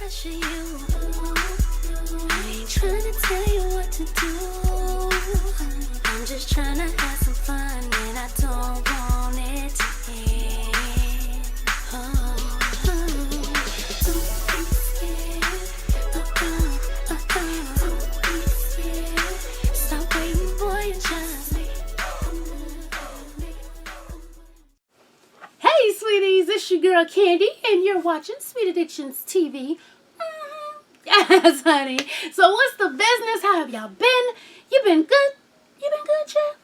pressure you. I ain't trying to tell you what to do. I'm just trying to have some fun and I don't want it to end. Don't be scared. Don't be scared. Stop waiting for your chance. Hey sweeties, it's your girl Candy and you're watching Sweet Addictions TV. Yes, honey. So what's the business? How have y'all been? You been good? You been good, child?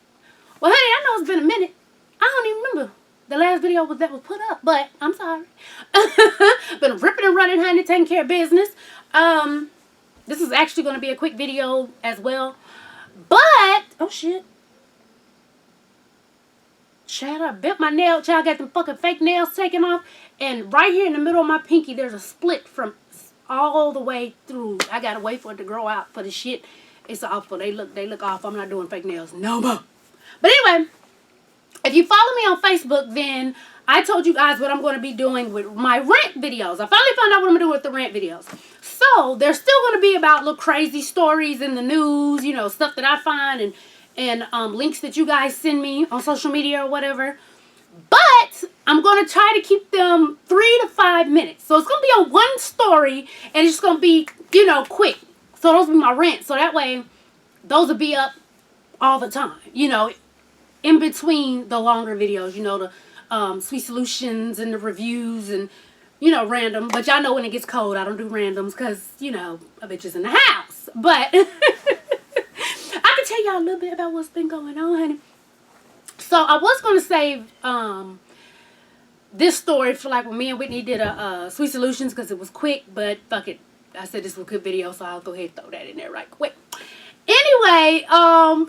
Well, honey, I know it's been a minute. I don't even remember the last video that was put up, but I'm sorry. Been ripping and running, honey, taking care of business. This is actually going to be a quick video as well. But, oh shit. Child, I bit my nail. Child, got them fucking fake nails taken off. And right here in the middle of my pinky, there's a split from all the way through. I gotta wait for it to grow out for the shit. It's awful. They look awful. I'm not doing fake nails no more. But anyway, if you follow me on Facebook, then I told you guys what I'm going to be doing with my rant videos. I finally found out what I'm going to do with the rant videos. So, they're still going to be about little crazy stories in the news, you know, stuff that I find and links that you guys send me on social media or whatever. But I'm going to try to keep them 3 to 5 minutes. So it's going to be on one story and it's going to be, you know, quick. So those will be my rants. So that way, those will be up all the time. You know, in between the longer videos, you know, the sweet solutions and the reviews and, you know, random. But y'all know when it gets cold, I don't do randoms because, you know, a bitch is in the house. But tell y'all a little bit about what's been going on, honey. So I was going to save this story for like when me and Whitney did a Sweet Solutions because it was quick, but fuck it. I said this was a good video, so I'll go ahead and throw that in there right quick. Anyway,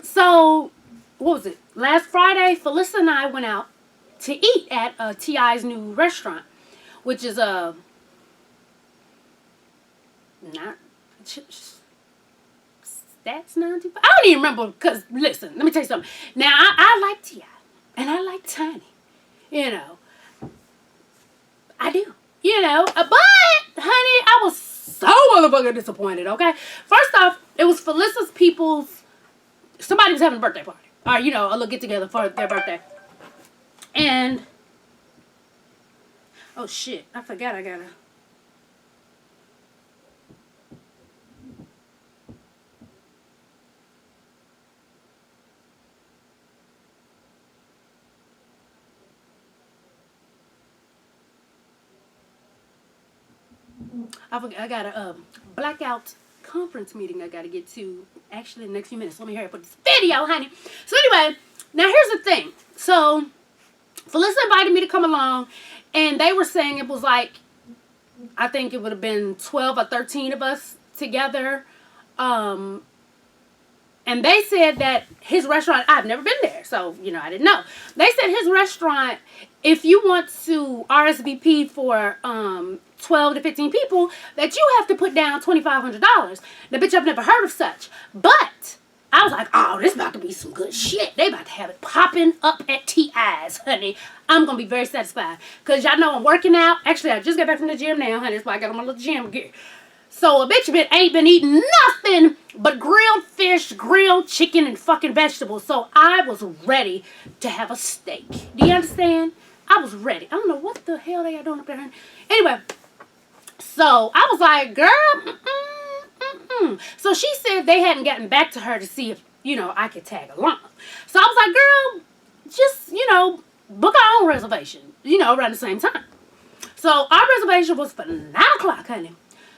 so what was it? Last Friday, Felissa and I went out to eat at T.I.'s new restaurant, which is not that's 95. I don't even remember because, listen, let me tell you something. Now, I like T.I. and I like Tiny. You know. I do. You know. But, honey, I was so motherfucking disappointed, okay? First off, it was Felissa's people's, somebody was having a birthday party. Or, you know, a little get-together for their birthday. And, oh, shit. I forgot I gotta. I got a blackout conference meeting I got to get to actually in the next few minutes. Let me hurry up with this video, honey. So anyway, now here's the thing. So Felissa invited me to come along and they were saying it was like, I think it would have been 12 or 13 of us together. And they said that his restaurant, I've never been there, so, you know, I didn't know. They said his restaurant, if you want to RSVP for 12 to 15 people, that you have to put down $2,500. Now, bitch, I've never heard of such. But I was like, oh, this about to be some good shit. They about to have it popping up at T.I.'s, honey. I'm going to be very satisfied. Because y'all know I'm working out. Actually, I just got back from the gym now, honey. That's why I got on my little gym gear. So a bitch ain't been eating nothing but grilled fish, grilled chicken, and fucking vegetables. So I was ready to have a steak. Do you understand? I was ready. I don't know what the hell they are doing up there, honey. Anyway, so I was like, girl, So she said they hadn't gotten back to her to see if, you know, I could tag along. So I was like, girl, just, you know, book our own reservation, you know, around the same time. So our reservation was for 9 o'clock, honey.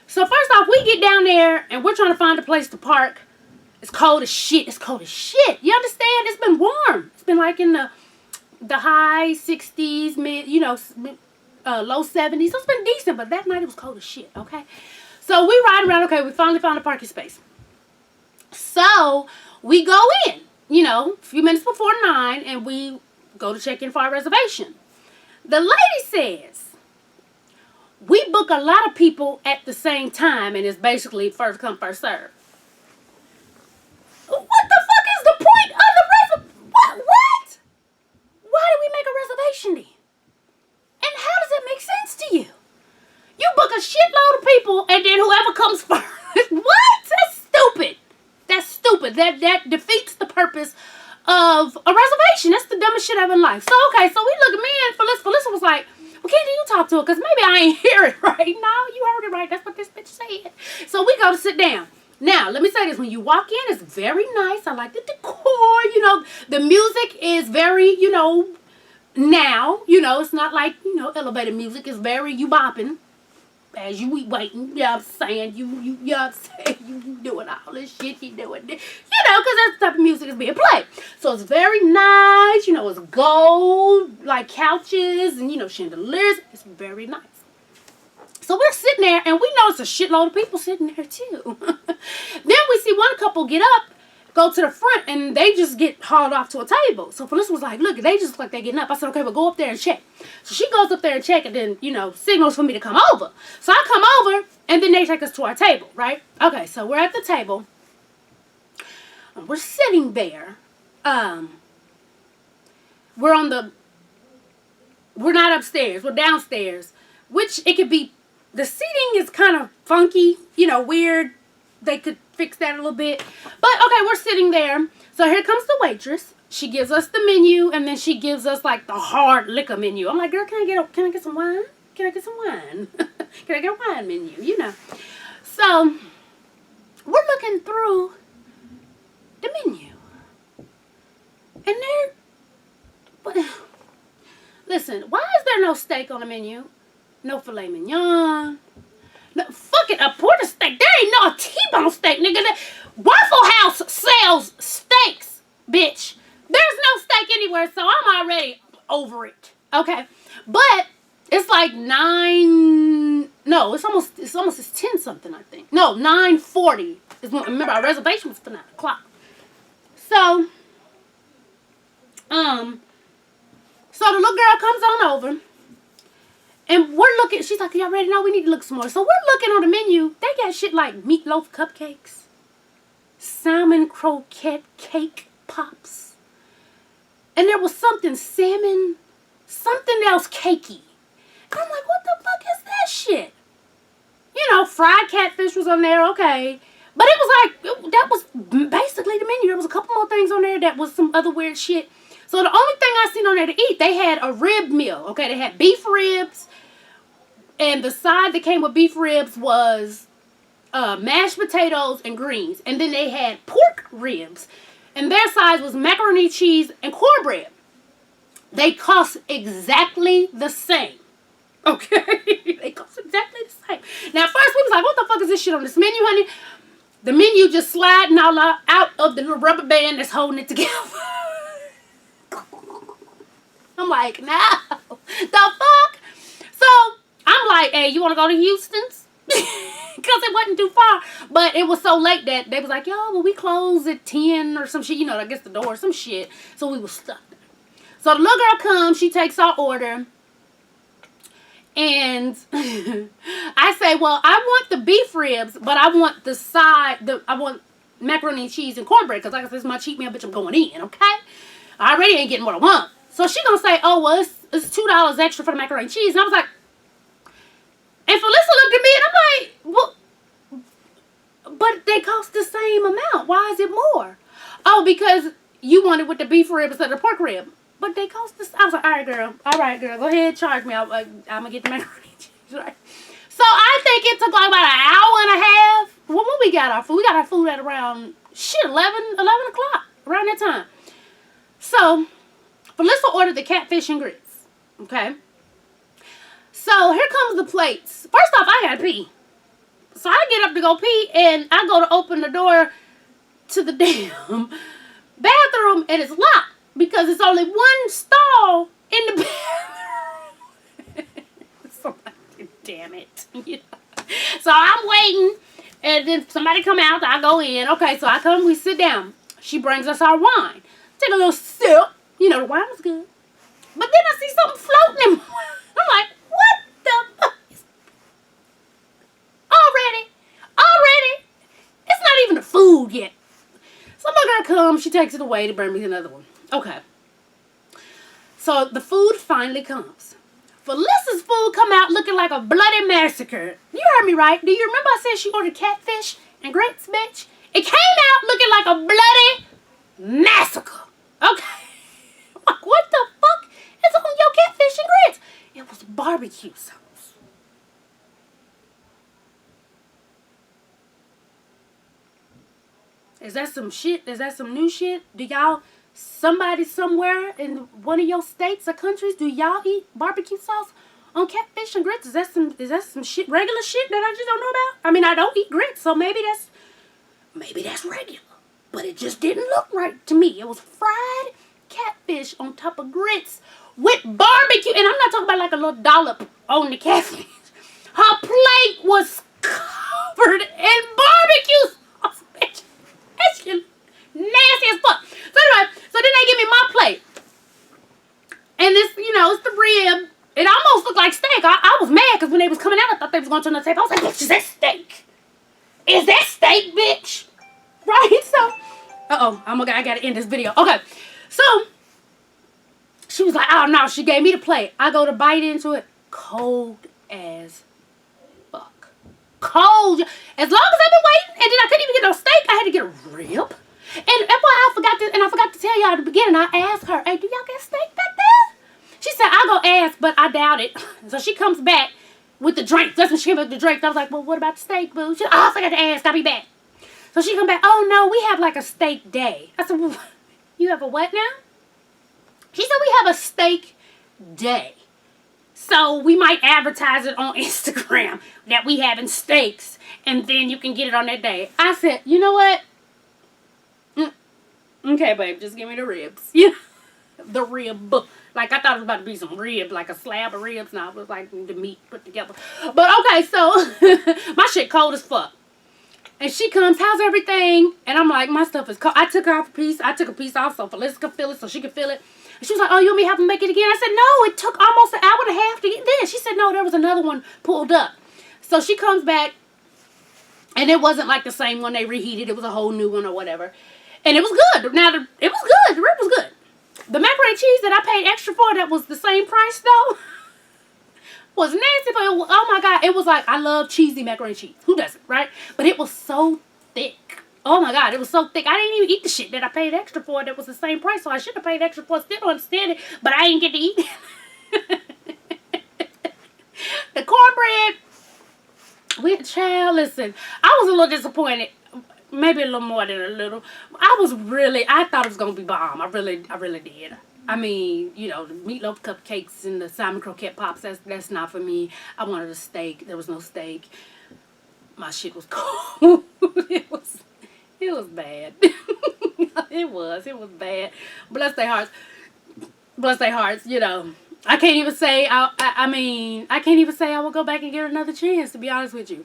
So first off, we get down there and we're trying to find a place to park. It's cold as shit. It's cold as shit. You understand? It's been warm. It's been like in the high 60s, mid, you know, low 70s. So it's been decent, but that night it was cold as shit, okay? So we ride around, okay, we finally found a parking space. So we go in, you know, a few minutes before 9, and we go to check in for our reservation. The lady says, we book a lot of people at the same time, and it's basically first come, first serve. What the fuck is the point of the reservation? What? Why did we make a reservation then? And how does it make sense to you? You book a shit shitload of people, and then whoever comes first. What? That's stupid. That's stupid. That defeats the purpose of a reservation. That's the dumbest shit ever in life. So, okay, so we look at me and Felissa was like, well, Candy, you talk to her, because maybe I ain't hear it right. No, you heard it right. That's what this bitch said. So we go to sit down. Now, let me say this. When you walk in, it's very nice. I like the decor. You know, the music is very, you know, now, you know, it's not like, you know, elevator music. It's very, you bopping as you waiting. You know what I'm saying? You know what I'm saying? You doing all this shit. You doing this. You know, because that's the type of music is being played. So it's very nice. You know, it's gold, like couches and, you know, chandeliers. It's very nice. So we're sitting there, and we notice a shitload of people sitting there, too. Then we see one couple get up, go to the front, and they just get hauled off to a table. So Felissa was like, look, they just look like they're getting up. I said, okay, well, go up there and check. So she goes up there and check, and then, you know, signals for me to come over. So I come over, and then they take us to our table, right? Okay, so we're at the table. We're sitting there. We're not upstairs. We're downstairs, which it could be. The seating is kind of funky, you know, weird. They could fix that a little bit. But, okay, we're sitting there. So here comes the waitress. She gives us the menu, and then she gives us, like, the hard liquor menu. I'm like, girl, can I get some wine? Can I get some wine? Can I get a wine menu? You know. So, we're looking through the menu. And listen, why is there no steak on the menu? No filet mignon. No, fuck it, a porter steak. There ain't no T-bone steak, nigga. Waffle House sells steaks, bitch. There's no steak anywhere, so I'm already over it. Okay, but it's like 9. No, it's almost 10 something. I think. No, 9:40 is when. Remember, our reservation was for 9 o'clock. So, so the little girl comes on over. And we're looking, she's like, y'all ready? No, we need to look some more. So we're looking on the menu. They got shit like meatloaf cupcakes, salmon croquette cake pops. And there was something something else cakey. And I'm like, what the fuck is that shit? You know, fried catfish was on there, okay. But it was like, that was basically the menu. There was a couple more things on there that was some other weird shit. So the only thing I seen on there to eat, they had a rib meal, okay. They had beef ribs. And the side that came with beef ribs was mashed potatoes and greens. And then they had pork ribs. And their side was macaroni, cheese, and cornbread. They cost exactly the same. Okay? They cost exactly the same. Now, at first we was like, what the fuck is this shit on this menu, honey? The menu just sliding out of the little rubber band that's holding it together. I'm like, no. The fuck? So, I'm like, hey, you want to go to Houston's? Because it wasn't too far. But it was so late that they was like, yo, well, we close at 10 or some shit. You know, I guess the door or some shit. So we was stuck there. So the little girl comes. She takes our order. And I say, well, I want the beef ribs, but I want the side, I want macaroni and cheese and cornbread. Because like I said, it's my cheat meal, bitch, I'm going in, okay? I already ain't getting what I want. So she gonna say, oh, well, it's $2 extra for the macaroni and cheese. And I was like, and Felissa looked at me and I'm like, well, but they cost the same amount. Why is it more? Oh, because you want it with the beef rib instead of the pork rib. But they cost this. I was like, all right, girl, go ahead, charge me. I'm gonna get the macaroni and cheese, right? So I think it took like about an hour and a half. When we got our food, we got our food at around 11 o'clock, around that time. So Felissa ordered the catfish and grits. Okay. So here comes the plates. First off, I gotta pee. So I get up to go pee, and I go to open the door to the damn bathroom, and it's locked because it's only one stall in the bathroom. So, damn it. You know? So I'm waiting, and then somebody come out, I go in. Okay, so I come, we sit down. She brings us our wine. Take a little sip. You know, the wine was good. But then I see something floating in my wine. I'm like, what the fuck? Already? It's not even the food yet. So my girl comes, she takes it away to bring me another one. Okay. So the food finally comes. Felicia's food come out looking like a bloody massacre. You heard me right. Do you remember I said she ordered catfish and grits, bitch? It came out looking like a bloody massacre. Okay. Like, what the fuck is on your catfish and grits? It was barbecue sauce. Is that some shit? Is that some new shit? Do y'all, somebody somewhere in one of your states or countries, do y'all eat barbecue sauce on catfish and grits? Is that some shit, regular shit that I just don't know about? I mean, I don't eat grits, so maybe that's regular. But it just didn't look right to me. It was fried catfish on top of grits with barbecue. And I'm not talking about like a little dollop on the catfish. Her plate was covered in barbecue sauce, bitch. That shit nasty as fuck. So anyway, so then they give me my plate. And it's, it's the rib. It almost looked like steak. I was mad because when they was coming out, I thought they was going to turn the table. I was like, bitch, is that steak? Is that steak, bitch? Right? So, I got to end this video. Okay. So, she was like, oh, no. She gave me the plate. I go to bite into it. Cold as fuck. Cold. As long as I've been waiting, and then I couldn't even get no steak, I had to get a rib. And that's why I forgot to tell y'all at the beginning. I asked her, hey, do y'all get steak back there? She said, I'll go ask, but I doubt it. So she comes back with the drinks. That's when she came with the drinks. I was like, well, what about the steak, boo? She said, oh, I forgot to ask. I'll be back. So she come back, oh, no, we have like a steak day. I said, well, you have a what now? She said, we have a steak day. So we might advertise it on Instagram that we having steaks, and then you can get it on that day. I said, you know what? Okay, babe, just give me the ribs. Yeah, the rib. Like, I thought it was about to be some rib, like a slab of ribs. No, it was like the meat put together. But, okay, so, my shit cold as fuck. And she comes, how's everything? And I'm like, my stuff is cold. I took off a piece. I took a piece off so Felicity could feel it, so she could feel it. And she was like, oh, you want me to have them make it again? I said, no, it took almost an hour and a half to get this. She said, no, there was another one pulled up. So she comes back, and it wasn't like the same one they reheated. It was a whole new one or whatever. And it was good. Now, it was good. The rib was good. The macaroni and cheese that I paid extra for that was the same price, though, was nasty. But oh, my God. It was like, I love cheesy macaroni and cheese. Who doesn't, right? But it was so thick. Oh, my God. It was so thick. I didn't even eat the shit that I paid extra for that was the same price. So I should have paid extra for it. Still don't understand it. But I didn't get to eat it. The cornbread. Child, listen. I was a little disappointed. Maybe a little more than a little. I thought it was going to be bomb. I really did. I mean, the meatloaf cupcakes and the salmon croquette pops, that's not for me. I wanted a steak. There was no steak. My shit was cold. It was bad. It was bad. Bless their hearts. I can't even say, I can't even say I will go back and get another chance, to be honest with you.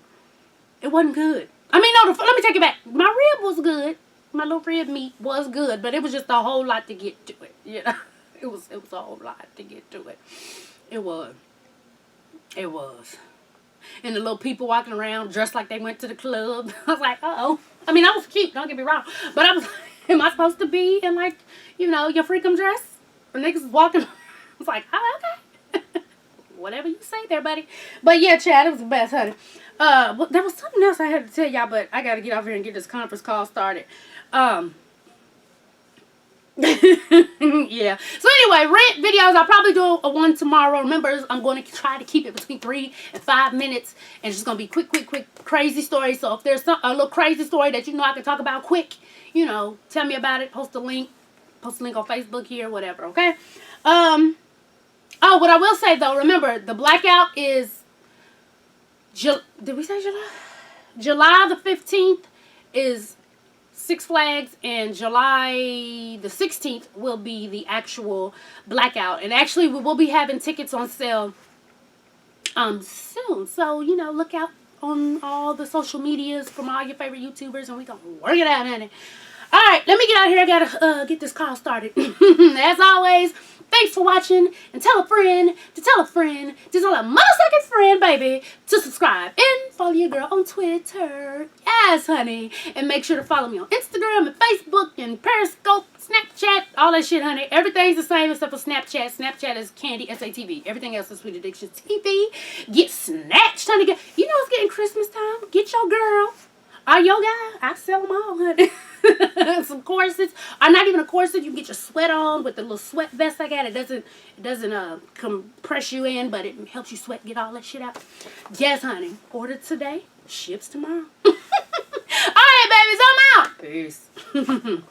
It wasn't good. I mean, no, let me take it back. My rib was good. My little rib meat was good, but it was just a whole lot to get to it. It was a whole lot to get to it. It was. And the little people walking around dressed like they went to the club. I was like, uh-oh. I mean, I was cute, don't get me wrong. But I was like, am I supposed to be in, like, your freakum dress? Or niggas walking. I was like, oh, okay. Whatever you say there, buddy. But yeah, Chad, it was the best, honey. There was something else I had to tell y'all, but I got to get off here and get this conference call started. Yeah. So anyway, rant videos. I'll probably do a one tomorrow. Remember, I'm going to try to keep it between 3 and 5 minutes. And it's just going to be quick, crazy stories. So if there's a little crazy story that I can talk about quick, tell me about it. Post a link on Facebook here, whatever, okay? Oh, what I will say, though, remember, the blackout is... Did we say July? July the 15th is Six Flags, and July the 16th will be the actual blackout. And actually, we will be having tickets on sale soon. So, look out on all the social medias from all your favorite YouTubers, and we gonna work it out, honey. All right, let me get out of here. I gotta get this call started. As always, thanks for watching, and tell a friend to tell a friend to tell a motherfucking friend, baby, to subscribe and follow follow your girl on Twitter. Yes, honey. And make sure to follow me on Instagram and Facebook and Periscope, Snapchat, all that shit, honey. Everything's the same except for Snapchat. Snapchat is Candy, SATV. Everything else is Sweet Addiction TV. Get snatched, honey. You know it's getting Christmas time. Get your girl. Or your guy. I sell them all, honey. Some corsets. Or not even a corset. You can get your sweat on with the little sweat vest I got. It doesn't compress you in, but it helps you sweat, get all that shit out. Yes, honey. Order today. Ships tomorrow. All right, babies. I'm out. Peace.